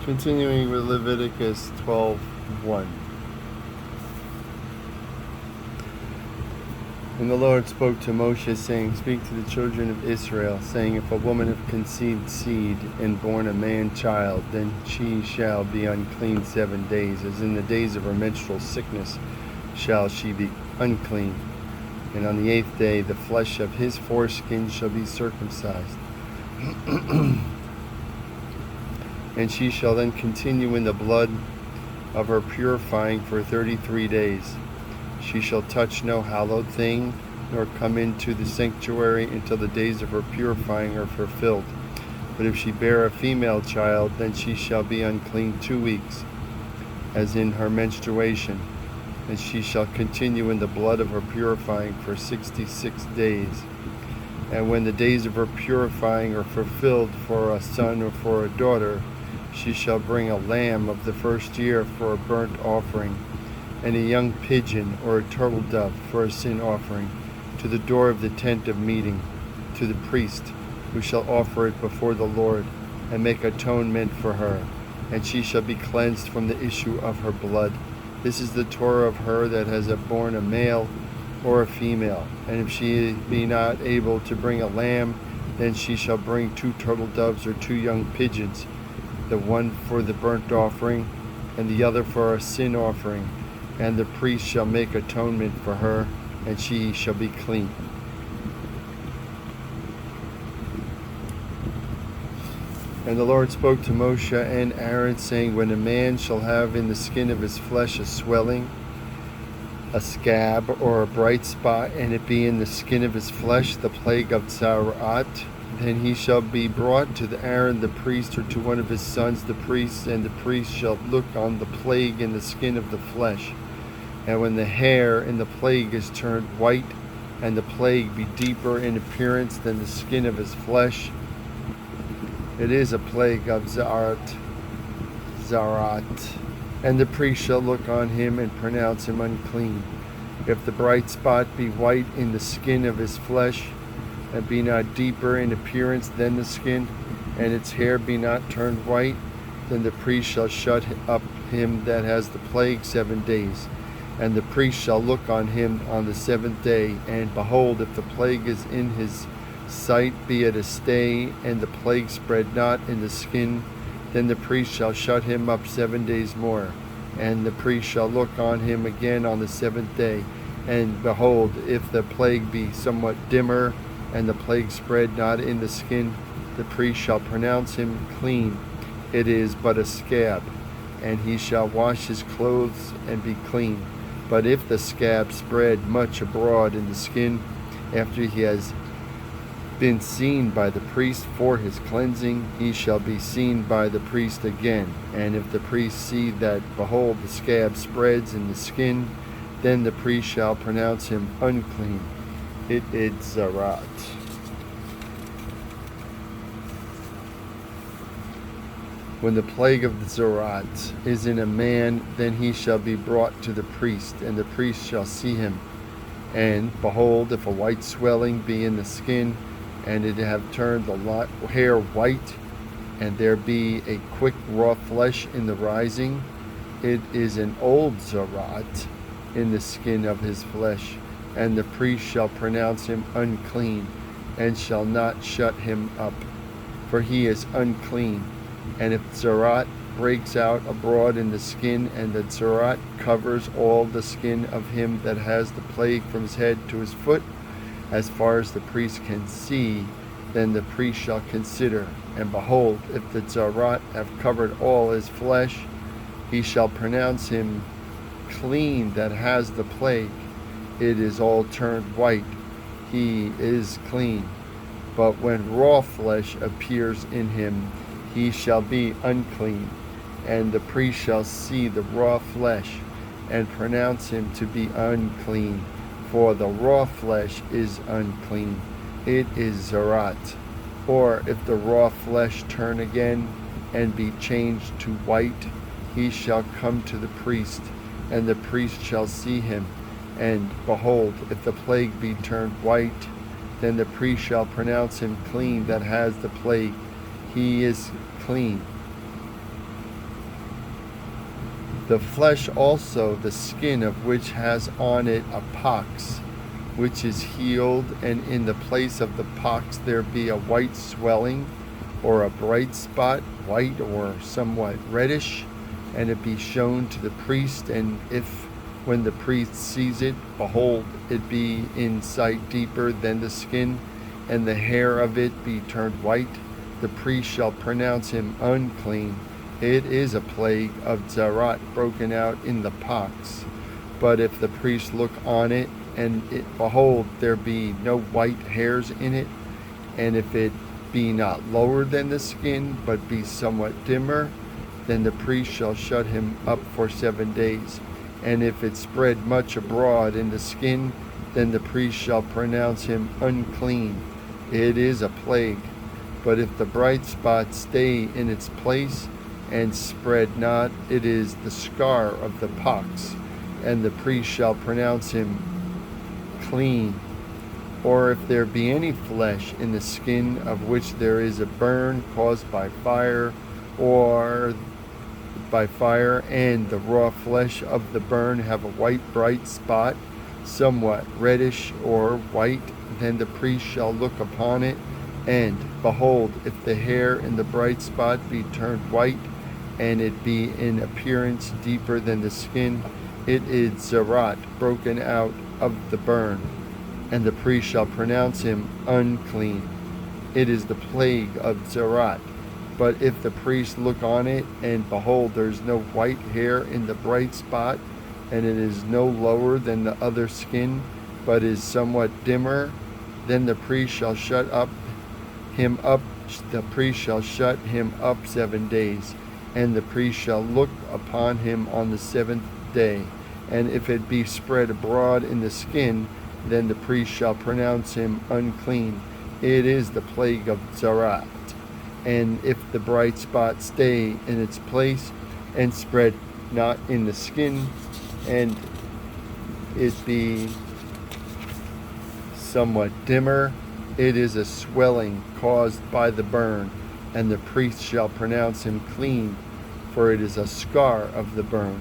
Continuing with Leviticus 12:1. And the Lord spoke to Moshe, saying, Speak to the children of Israel, saying, If a woman have conceived seed and born a man child, then she shall be unclean 7 days, as in the days of her menstrual sickness shall she be unclean. And on the 8th day the flesh of his foreskin shall be circumcised. And she shall then continue in the blood of her purifying for 33 days. She shall touch no hallowed thing, nor come into the sanctuary until the days of her purifying are fulfilled. But if she bear a female child, then she shall be unclean 2 weeks, as in her menstruation. And she shall continue in the blood of her purifying for 66 days. And when the days of her purifying are fulfilled for a son or for a daughter, she shall bring a lamb of the first year for a burnt offering, and a young pigeon or a turtle dove for a sin offering, to the door of the tent of meeting, to the priest, who shall offer it before the Lord, and make atonement for her, and she shall be cleansed from the issue of her blood. This is the Torah of her that has borne a male or a female. And if she be not able to bring a lamb, then she shall bring 2 turtle doves or 2 young pigeons, the one for the burnt offering, and the other for a sin offering. And the priest shall make atonement for her, and she shall be clean. And the Lord spoke to Moshe and Aaron, saying, When a man shall have in the skin of his flesh a swelling, a scab, or a bright spot, and it be in the skin of his flesh, the plague of Zarat, then he shall be brought to the Aaron the priest, or to one of his sons the priests, and the priest shall look on the plague in the skin of the flesh. And when the hair in the plague is turned white, and the plague be deeper in appearance than the skin of his flesh, it is a plague of Zarat. And the priest shall look on him and pronounce him unclean. If the bright spot be white in the skin of his flesh, and be not deeper in appearance than the skin, and its hair be not turned white, then the priest shall shut up him that has the plague 7 days. And the priest shall look on him on the 7th day, and behold, if the plague is in his sight, be it a stay, and the plague spread not in the skin, then the priest shall shut him up 7 days more. And the priest shall look on him again on the 7th day, and behold, if the plague be somewhat dimmer, and the plague spread not in the skin, the priest shall pronounce him clean. It is but a scab, and he shall wash his clothes and be clean. But if the scab spread much abroad in the skin, after he has been seen by the priest for his cleansing, he shall be seen by the priest again. And if the priest see that, behold, the scab spreads in the skin, then the priest shall pronounce him unclean. It is Zarat. When the plague of the Zarat is in a man, then he shall be brought to the priest, and the priest shall see him. And behold, if a white swelling be in the skin, and it have turned the hair white, and there be a quick raw flesh in the rising, it is an old Zarat in the skin of his flesh. And the priest shall pronounce him unclean, and shall not shut him up, for he is unclean. And if Zarat breaks out abroad in the skin, and the Zarat covers all the skin of him that has the plague from his head to his foot, as far as the priest can see, then the priest shall consider. And behold, if the Zarat have covered all his flesh, he shall pronounce him clean that has the plague. It is all turned white, he is clean. But when raw flesh appears in him, he shall be unclean. And the priest shall see the raw flesh, and pronounce him to be unclean, for the raw flesh is unclean. It is Zarat. Or if the raw flesh turn again, and be changed to white, he shall come to the priest, and the priest shall see him. And behold, if the plague be turned white, then the priest shall pronounce him clean that has the plague. He is clean. The flesh also, the skin of which has on it a pox, which is healed, and in the place of the pox there be a white swelling, or a bright spot, white or somewhat reddish, and it be shown to the priest, and if when the priest sees it, behold, it be in sight deeper than the skin, and the hair of it be turned white, the priest shall pronounce him unclean. It is a plague of Zarat broken out in the pox. But if the priest look on it, and behold, there be no white hairs in it, and if it be not lower than the skin, but be somewhat dimmer, then the priest shall shut him up for 7 days. And if it spread much abroad in the skin, then the priest shall pronounce him unclean. It is a plague. But if the bright spot stay in its place, and spread not, it is the scar of the pox, and the priest shall pronounce him clean. Or if there be any flesh in the skin of which there is a burn caused by fire, and the raw flesh of the burn have a white bright spot, somewhat reddish or white, then the priest shall look upon it, and behold, if the hair in the bright spot be turned white, and it be in appearance deeper than the skin, it is Zarat broken out of the burn, and the priest shall pronounce him unclean. It is the plague of Zarat. But if the priest look on it, and behold, there is no white hair in the bright spot, and it is no lower than the other skin, but is somewhat dimmer, then the priest shall shut him up 7 days. And the priest shall look upon him on the 7th day. And if it be spread abroad in the skin, then the priest shall pronounce him unclean. It is the plague of Zarat. And if the bright spot stay in its place, and spread not in the skin, and it be somewhat dimmer, it is a swelling caused by the burn, and the priest shall pronounce him clean, for it is a scar of the burn.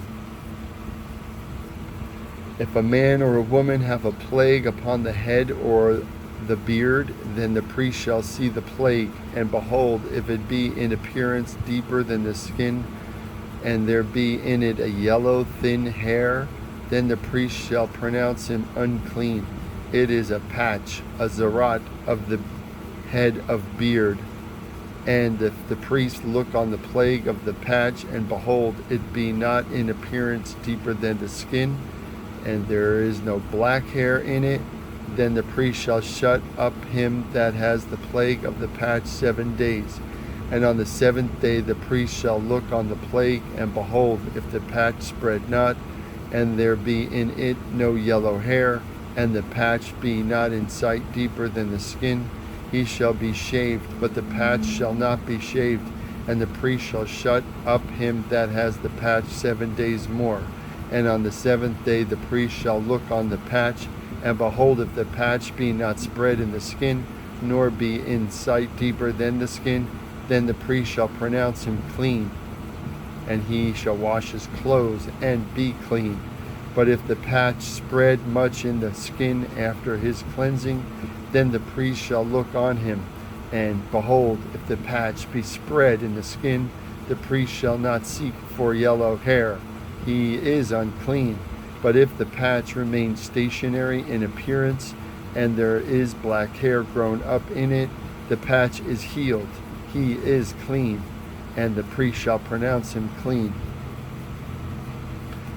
If a man or a woman have a plague upon the head or the beard, then the priest shall see the plague, and behold, if it be in appearance deeper than the skin, and there be in it a yellow thin hair, then the priest shall pronounce him unclean. It is a patch, a zarat of the head of beard. And if the priest look on the plague of the patch, and behold, it be not in appearance deeper than the skin, and there is no black hair in it, then the priest shall shut up him that has the plague of the patch 7 days. And on the 7th day the priest shall look on the plague, and behold, if the patch spread not, and there be in it no yellow hair, and the patch be not in sight deeper than the skin, he shall be shaved, but the patch shall not be shaved, and the priest shall shut up him that has the patch 7 days more. And on the 7th day the priest shall look on the patch, and behold, if the patch be not spread in the skin, nor be in sight deeper than the skin, then the priest shall pronounce him clean, and he shall wash his clothes and be clean. But if the patch spread much in the skin after his cleansing, then the priest shall look on him, and behold, if the patch be spread in the skin, the priest shall not seek for yellow hair. He is unclean. But if the patch remains stationary in appearance, and there is black hair grown up in it, the patch is healed. He is clean, and the priest shall pronounce him clean.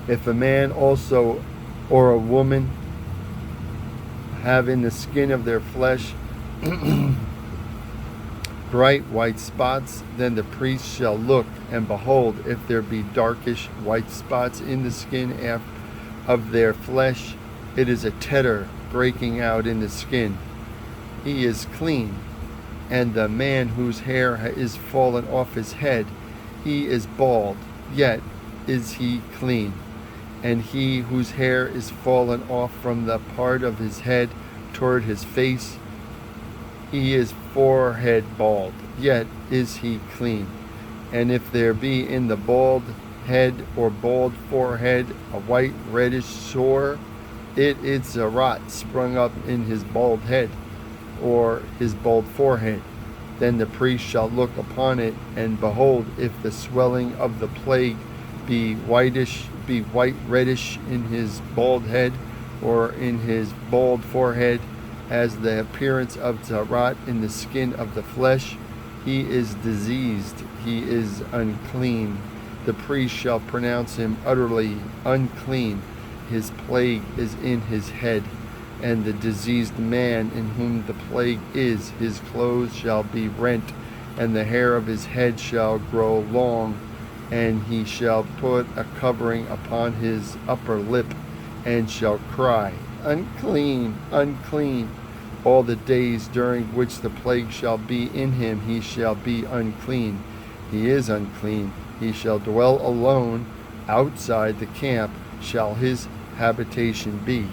If a man also or a woman have in the skin of their flesh bright white spots, then the priest shall look, and behold, if there be darkish white spots in the skin of their flesh, it is a tetter breaking out in the skin. He is clean. And the man whose hair is fallen off his head, he is bald, yet is he clean. And he whose hair is fallen off from the part of his head toward his face, he is forehead bald, yet is he clean. And if there be in the bald head or bald forehead, a white reddish sore, it is Zerat sprung up in his bald head or his bald forehead. Then the priest shall look upon it, and behold, if the swelling of the plague be white reddish in his bald head or in his bald forehead, as the appearance of Zerat in the skin of the flesh, he is diseased, he is unclean. The priest shall pronounce him utterly unclean. His plague is in his head. And the diseased man in whom the plague is, his clothes shall be rent, and the hair of his head shall grow long, and he shall put a covering upon his upper lip, and shall cry, Unclean, unclean. All the days during which the plague shall be in him, he shall be unclean. He is unclean. He shall dwell alone outside the camp, shall his habitation be.